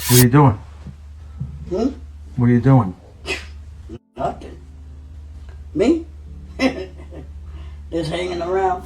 What are you doing? What are you doing? Nothing. Me? Just hanging around.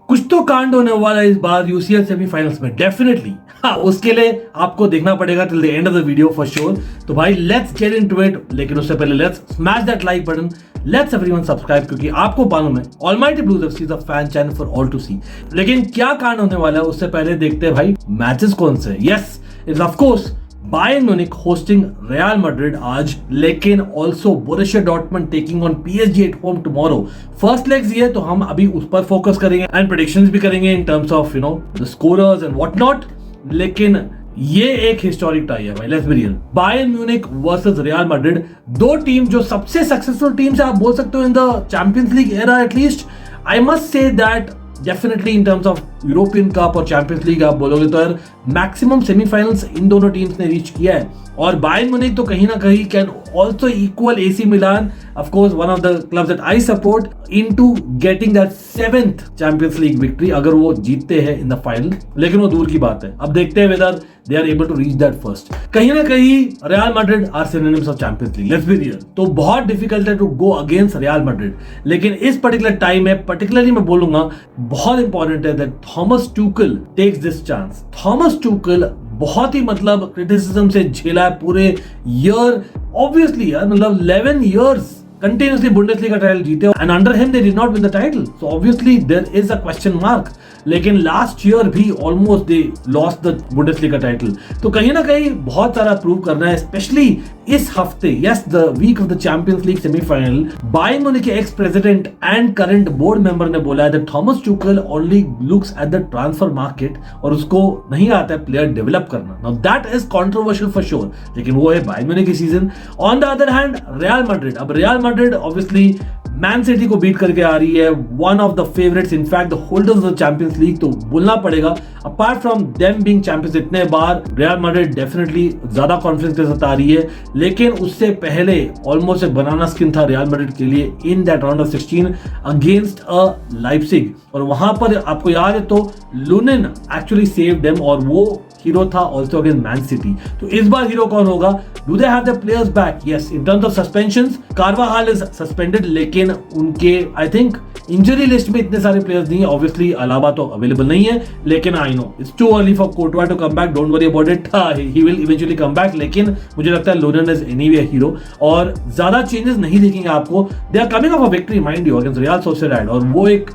कुछ तो कांड होने वाला है इस बार यूसीएल सेमीफाइनल्स में डेफिनेटली। हाँ, उसके लिए आपको देखना पड़ेगा till the end of the video for sure. तो भाई लेट्स गेट इनटू इट, लेकिन उससे पहले let's smash that like button, let's everyone subscribe, क्योंकि आपको मालूम है Almighty Blues FC is a fan channel for all to see. लेकिन क्या कांड होने वाला है उससे पहले देखते हैं भाई मैचेस कौन से। Yes, it's of course Bayern Munich hosting real Madrid आज, लेकिन also Borussia Dortmund taking on PSG at home tomorrow. First legs ये, तो हम अभी उस पर फोकस करेंगे एंड प्रेडिक्शंस भी करेंगे in terms of the scorers and what not. लेकिन ये एक हिस्टोरिक टाई है भाई, let's be real. Bayern Munich versus real Madrid, दो टीम जो सबसे सक्सेसफुल टीम्स आप बोल सकते हो इन the Champions league era at least. I must say that definitely in terms of European cup और चैंपियंस लीग आप बोलोगे तो यार मैक्सिमम सेमीफाइनल्स इन दोनों टीम्स ने रीच किया है। और बायर्न म्यूनिख तो कहीं ना कहीं can also equal AC Milan, of course one of the clubs that I support, into getting that 7th champions league victory अगर वो जीतते हैं इन द फाइनल। लेकिन वो दूर की बात है, अब देखते हैं whether they are able to reach that first. कहीं ना कहीं Real Madrid are synonyms of Champions League, let's be real. तो बहुत डिफिकल्ट है to go against Real Madrid, लेकिन इस पर्टिकुलर टाइम में पर्टिकुलरली मैं बोलूंगा बहुत इंपॉर्टेंट है that Thomas Tuchel takes this chance. Thomas Tuchel बहुत ही मतलब क्रिटिसिज्म से झेला है पूरे ईयर, ऑब्वियसली यार, मतलब 11 years continuously Bundesliga title जीते and under him they did not win the title, so obviously there is a question mark। लेकिन लास्ट ईयर भी almost they lost the Bundesliga title. तो कहीं ना कहीं बहुत सारा प्रूव करना है, स्पेशली इस हफ्ते, yes the week of the Champions League semifinal. Bayern Munich के ex president and current board member ने बोला है that Thomas Tuchel only looks at the transfer market और उसको नहीं आता है प्लेयर डेवलप करना। Now that is controversial for sure, लेकिन वो है बायर्न म्यूनिख की season. On the other hand Real Madrid, अब Real Madrid obviously Man City को बीट करके आ रही है, one of the favourites, in fact the holders of the Champions league, तो बोलना पड़ेगा apart from them being champions इतने बार, रियल मैड्रिड डेफिनेटली ज्यादा कॉन्फिडेंस के साथ आ रही है। लेकिन उससे पहले ऑलमोस्ट एक बनाना स्किन था रियल मैड्रिड के लिए in that round of 16 against a Leipzig, और वहां पर आपको याद है तो लुनिन एक्चुअली सेव देम और वो हीरो था ऑल्सो अगेंस्ट मैन सिटी। तो इस बार हीरो कौन होगा? Do they have the players back? Yes, in terms of suspensions कार्वाहाल is suspended, लेकिन उनके आई थिंक इंजरी लिस्ट में इतने सारे प्लेयर्स नहीं है। ऑब्वियसली अलावा तो अवेलेबल नहीं है, लेकिन I know it's too early for Courtois to come back, don't worry about it, he will eventually come back. लेकिन मुझे लगता है लुनिन इज एनीवे हीरो और ज्यादा चेंजेस नहीं देखेंगे आपको। They are coming off a victory mind you against Real Sociedad, और वो एक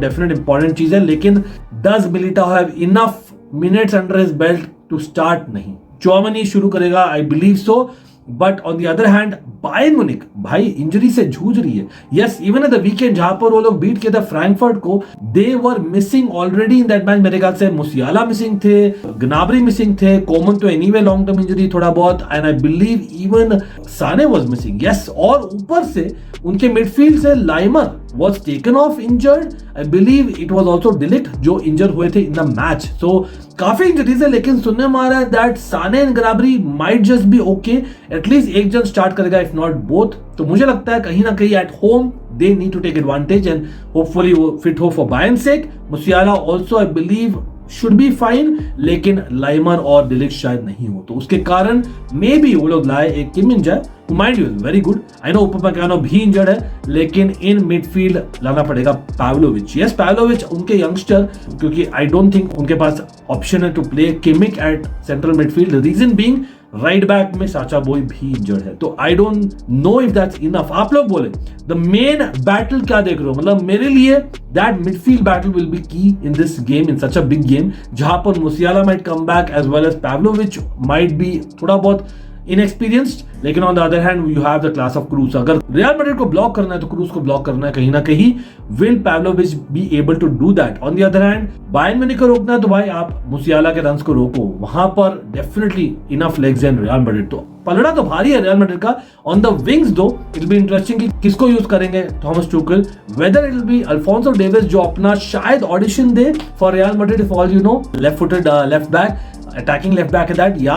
डेफिनेट इंपॉर्टेंट चीज है। लेकिन does Militao have enough minutes under his belt to start? नहीं, चौमनी शुरू करेगा I believe so. But on the other hand Bayern Munich भाई इंजरी से जूझ रही है। Yes, even at the weekend जहां पर वो लोग बीट किया था फ्रैंकफर्ट को, they were missing already in that match. मेरे ख्याल से मुसियाला मिसिंग थे, ग्नाब्री मिसिंग थे, कोमन तो एनीवे लॉन्ग टर्म इंजरी थोड़ा बहुत, and I believe even Sane was missing. Yes, और ऊपर से उनके मिडफील्ड से लाइमर was taken off injured, I believe it was also De Ligt जो इंजर हुए थे इन द मैच। सो काफी इंजरीज है, लेकिन सुनने में आ रहा है that Sane and Gnabry might just be okay, at least एक जन स्टार्ट करेगा इफ नॉट बोथ। तो मुझे लगता है कहीं ना कहीं at home they need to take advantage and hopefully वो फिट हो for Bayern sake. Musiala also I believe should be fine, लेकिन लाइमर और De Ligt शायद नहीं हो, तो उसके कारण मे बी वो लोग लाए एक Kim Min Jae, mind you is very good. I know Upamecano भी इंजर्ड है, लेकिन इन मिडफील्ड लाना पड़ेगा पाव्लोविच। यस, पाव्लोविच उनके यंगस्टर, क्योंकि आई डोंट थिंक उनके पास ऑप्शन है to play Kimmich at central midfield, reason being right back में साचा बॉय भी इंजर्ड है। तो I don't know if that's enough. आप लोग बोले द मेन बैटल क्या देख रहे हो? मतलब मेरे लिए that midfield battle will be key in this game, in such a big game, जहां पर Musiala might come back as well as Pavlovic might be थोड़ा बहुत इनएक्सपीरियंस्ड, लेकिन on the other hand you have the class of Kroos. अगर Real Madrid को block करना है तो क्रूज को ब्लॉक करना है कहीं ना कहीं। Will Pavlovic be able to do that? On the other hand Bayern Munich को रोकना है तो भाई आप मुसियाला के रन्स को रोको, वहां पर definitely enough legs and real Madrid. तो पलड़ा तो भारी है रियल मैड्रिड का। ऑन द विंग्स दो इट विल बी इंटरेस्टिंग कि किसको यूज करेंगे Thomas Tuchel, whether it will be Alfonso Davis जो अपना शायद audition they for real Madrid, if all you know, left footed left back, attacking left back है that, या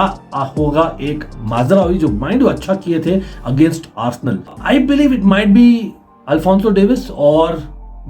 होगा एक माजरावी जो माइंड अच्छा किए थे against Arsenal. I believe it might be Alfonso Davis और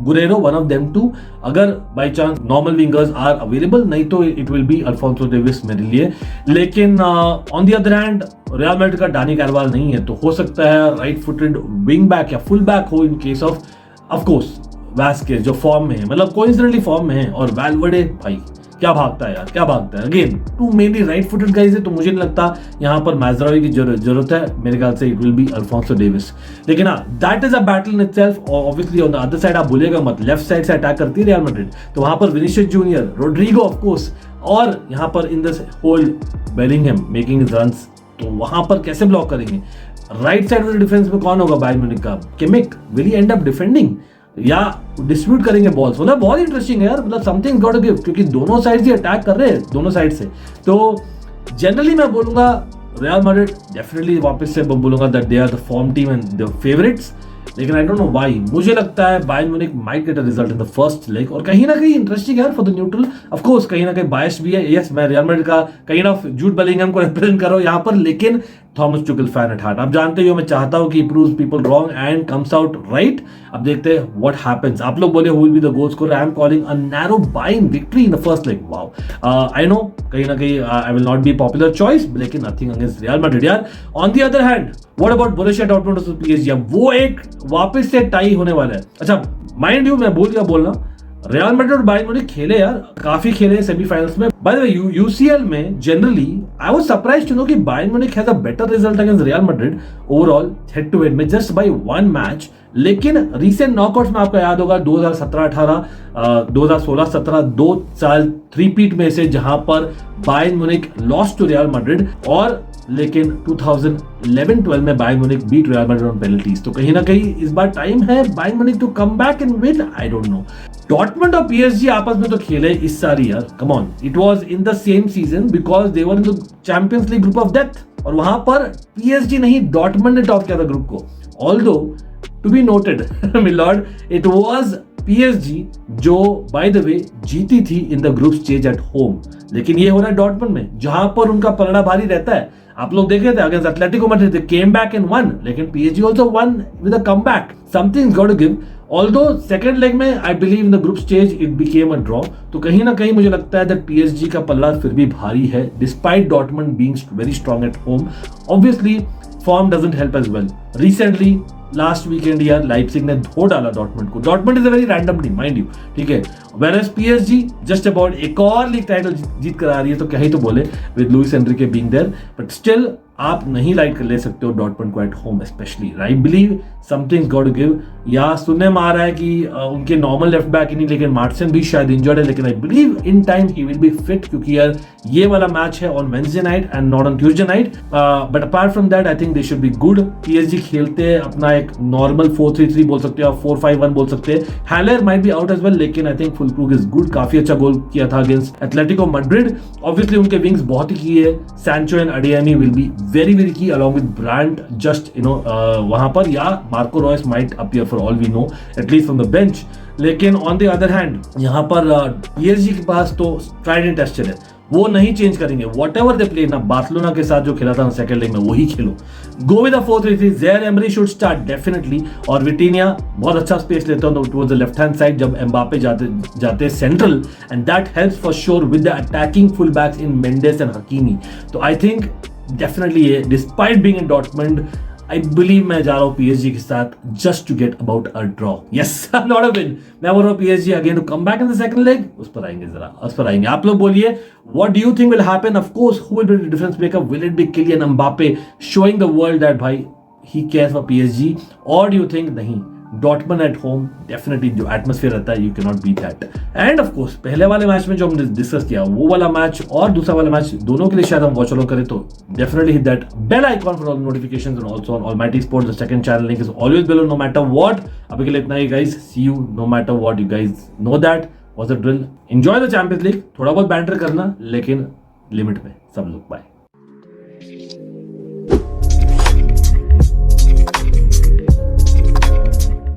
Guerrero, one of them too. अगर by chance normal wingers are available, नहीं तो it will be Alphonso Davies मेरे लिए. लेकिन on the other hand, Real Madrid का Dani Carvajal नहीं है, तो हो सकता है राइट फुटेड विंग बैक या फुल बैक हो in case of course Vazquez जो फॉर्म में है, मतलब कोइंसिडेंटली फॉर्म में है, और वैल्वर्डे भाई क्या भागता है यार, क्या भागता है. Again two mainly right footed guys है, तो मुझे नहीं लगता यहाँ पर माजरावी की जरूरत है. मेरे ख्याल से it will be Alfonso Davis. लेकिन हाँ, that is a battle in itself. Obviously on the other side आप बोलेगा मत, लेफ्ट साइड से अटैक करती है रियल मैड्रिड, तो वहां पर Vinicius junior, Rodrigo of course, और यहाँ पर in this whole Bellingham making his runs, तो वहां पर कैसे ब्लॉक करेंगे. Right side of the defence में कौन होगा बायर्न म्यूनिख का, Kimmich, will he end up defending या डिस्ट्रीब्यूट करेंगे बॉल्स. मतलब बहुत इंटरेस्टिंग है यार, मतलब समथिंग गॉट टू गिव, क्योंकि दोनों साइड से अटैक कर रहे हैं, दोनों साइड से. तो जनरली मैं बोलूंगा रियल मैड्रिड डेफिनेटली, वापस से बोलूंगा that they are the form team and the favourites. लेकिन आई डोंट नो व्हाई, मुझे लगता है Bayern Munich might get a result in the first leg. और कहीं ना कहीं इंटरेस्टिंग है for the neutral, of course कहीं ना कहीं बायस भी है. यस, मैं रियल मैड्रिड का कहीं ना जूड बेलिंगहम को रिप्रेजेंट कर रहा हूं यहां पर, लेकिन Thomas Tuchel fan at heart. आप जानते हो मैं चाहता हूं कि proves people wrong and comes out right. अब देखते हैं व्हाट हैपेंस. आप लोग बोले who will be the goal scorer, I am calling a narrow Bayern victory in the first leg. Wow, I know कहीं ना कहीं I will not be popular choice, लेकिन नथिंग अगेंस्ट रियल मैड्रिड यार. On the other hand what about Borussia Dortmund versus PSG, वो एक वापस से tie होने वाला है. अच्छा माइंड यू, मैं भूल गया बोलना, रियल मैड्रिड और बायर्न म्यूनिख खेले यार, काफी खेले सेमीफाइनल्स में. बाय द वे यूसीएल में generally I was surprised to know कि Bayern Munich has a better result against Real Madrid overall head to head में जस्ट बाय वन मैच. लेकिन रीसेंट नॉकआउट्स में आपको याद होगा 2017-18, 2016-17 2 साल थ्री-पीट में से जहां पर Bayern Munich lost to Real Madrid, और लेकिन 2011-12 में Bayern Munich beat Real Madrid on penalties. तो कहीं ना कहीं इस बार टाइम है Bayern Munich to come back and win. I don't know. Dortmund और पीएसजी आपस में तो खेले इस साल यार, come on, it was in the same season because they were in the Champions League group of death, और वहां पर पीएसजी नहीं डॉर्टमुंड ने टॉप किया था ग्रुप को. Although to be noted milord, it was PSG जो बाय द वे जीती थी in the group stage at home, लेकिन ये हो रहा है डॉर्टमुंड में जहां पर उनका पलड़ा भारी रहता है. आप लोग देख रहे थे against Atletico Madrid, they came back and won, लेकिन PSG also won with a comeback. Something got to give. Although second leg में I believe in the group stage it became a draw, तो कहीं ना कहीं मुझे लगता है that PSG का पल्ला फिर भी भारी है despite Dortmund being very strong at home. Obviously form doesn't help as well. Recently last weekend यार लाइप्जिग ने धो डाला डॉर्टमुंड को. Dortmund is a very random team mind you, ठीक है, वेयरएज पीएसजी जस्ट अबाउट एक और लीग टाइटल जीत कर आ रही है, तो क्या ही तो बोले with Luis Enrique being there. But still आप नहीं लाइट कर ले सकते हो डॉर्टमुंड को at home especially. I believe something got to give. या सुनने में आ रहा है कि उनके नॉर्मल लेफ्ट बैक ही नहीं, लेकिन मार्टिन भी शायद इंजर्ड है, लेकिन आई believe in time he will be fit, क्योंकि यार ये वाला मैच है on Wednesday night and not on Tuesday night. But apart from that I think they should be good. PSG खेलते हैं अपना एक नॉर्मल 4-3-3 बोल सकते हो, 4-5-1 बोल सकते हैं. Haller might be out as well, लेकिन I think Fullkrug is good. काफी अच्छा गोल किया था अगेंस्ट एटलेटिको मैड्रिड. ऑब्वियसली उनके विंग्स बहुत ही की है. Sancho and Adeyemi will be very very key along with Brandt, just वहां पर, या Marco Reus might appear for all we know, at least from the bench. लेकिन on the other hand यहाँ पर PSG के पास तो tried and tested है, वो नहीं चेंज करेंगे. whatever they play ना, बार्सिलोना के साथ जो खेला था सेकंड लेग में वही खेलो. go with the 4-3-3. Zaire Emery should start definitely, और विटिनिया बहुत अच्छा स्पेस लेता हूँ towards the left hand side जब एम्बापे जाते central, and that helps for sure with the attacking fullbacks in Mendes and Hakimi. तो I think definitely despite being in Dortmund, I believe मैं जा रहा हूँ PSG के साथ just to get about a draw. Yes, not a win. मैं बोल रहा हूँ PSG again to come back in the second leg. उस पर आएंगे जरा, उस पर आएंगे. आप लोग बोलिए what do you think will happen? Of course, who will be the difference maker? Will it be Kylian Mbappe showing the world that भाई he cares for PSG, or do you think नहीं, Dortmund at home definitely जो atmosphere रहता है you can not beat that. And of course पहले वाले match में जो हमने डिस्कस किया वो वाला मैच और दूसरा वाला मैच दोनों के लिए शायद हम वॉच अलॉन्ग करें, तो definitely hit that bell icon for all notifications and also on Almighty Sports. The second channel link is always below no matter what. अभी के लिए इतना ही guys, see you no matter what. You guys know that was the drill. Enjoy the Champions League. थोड़ा बहुत banter करना लेकिन limit में सब लोग. बाय.